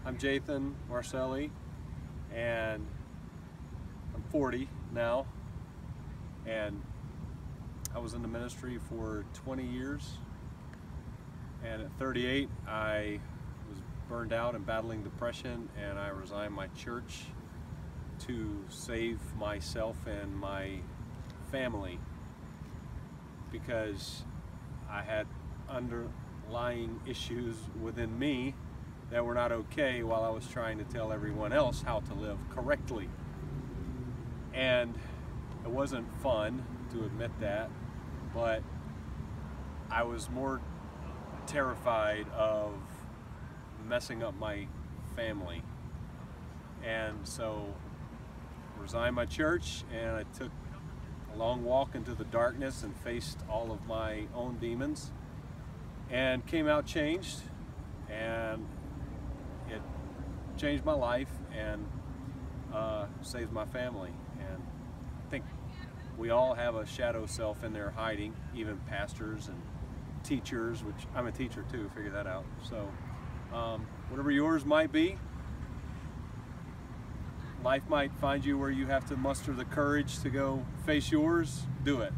I'm Jathan Maricelli, and I'm 40 now, and I was in the ministry for 20 years, and at 38 I was burned out and battling depression, and I resigned my church to save myself and my family because I had underlying issues within me that were not okay while I was trying to tell everyone else how to live correctly. And it wasn't fun to admit that, but I was more terrified of messing up my family. And so I resigned my church, and I took a long walk into the darkness and faced all of my own demons and came out changed, and it changed my life and saved my family. And I think we all have a shadow self in there hiding, even pastors and teachers, which I'm a teacher too, figure that out. So whatever yours might be, life might find you where you have to muster the courage to go face yours. Do it.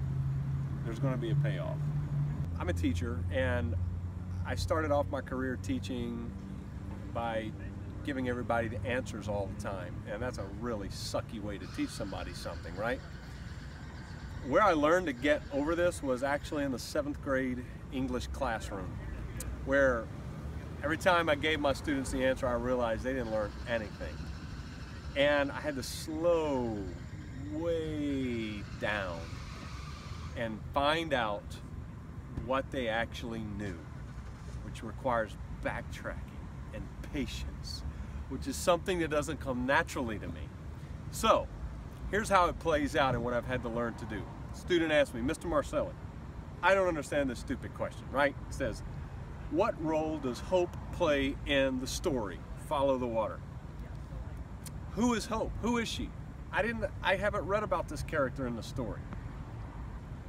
There's going to be a payoff. I'm a teacher, and I started off my career teaching by giving everybody the answers all the time, and that's a really sucky way to teach somebody something, right? Where I learned to get over this was actually in the 7th grade English classroom, where every time I gave my students the answer, I realized they didn't learn anything. And I had to slow way down and find out what they actually knew, which requires backtracking and patience, which is something that doesn't come naturally to me. So here's how it plays out and what I've had to learn to do. A student asked me, Mr. Maricelli, I don't understand this stupid question, right? It says, what role does Hope play in the story, Follow the Water? Who is Hope? Who is she? I haven't read about this character in the story.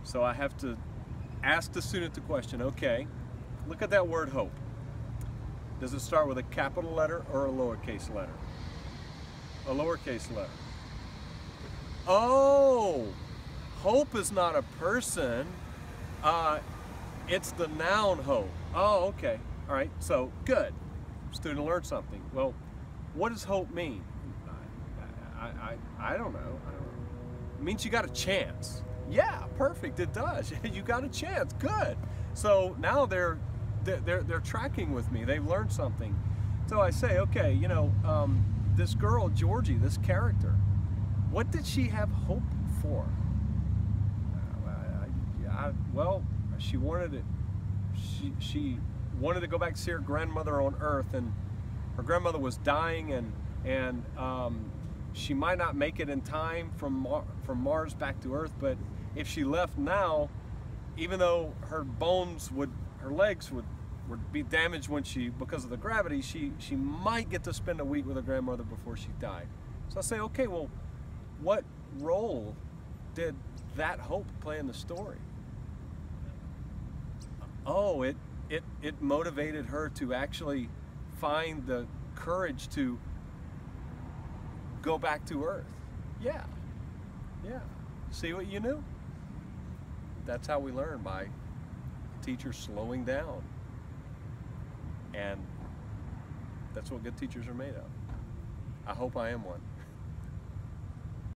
So I have to ask the student the question, okay, look at that word hope. Does it start with a capital letter or a lowercase letter? A lowercase letter. Oh, hope is not a person. It's the noun hope. Oh, okay. All right, so good. Student learned something. Well, what does hope mean? I don't know. It means you got a chance. Yeah, perfect, it does. You got a chance, good. So now they're tracking with me. They've learned something. So I say, okay, you know, this girl, Georgie, this character, what did she have hope for? Well, she wanted it. She wanted to go back to see her grandmother on Earth, and her grandmother was dying, and she might not make it in time from Mars back to Earth, but if she left now, even though her legs would be damaged because of the gravity, she might get to spend a week with her grandmother before she died. So I say, okay, well, what role did that hope play in the story? Oh, it motivated her to actually find the courage to go back to Earth. Yeah. See what you knew? That's how we learn, by teachers slowing down. And that's what good teachers are made of. I hope I am one.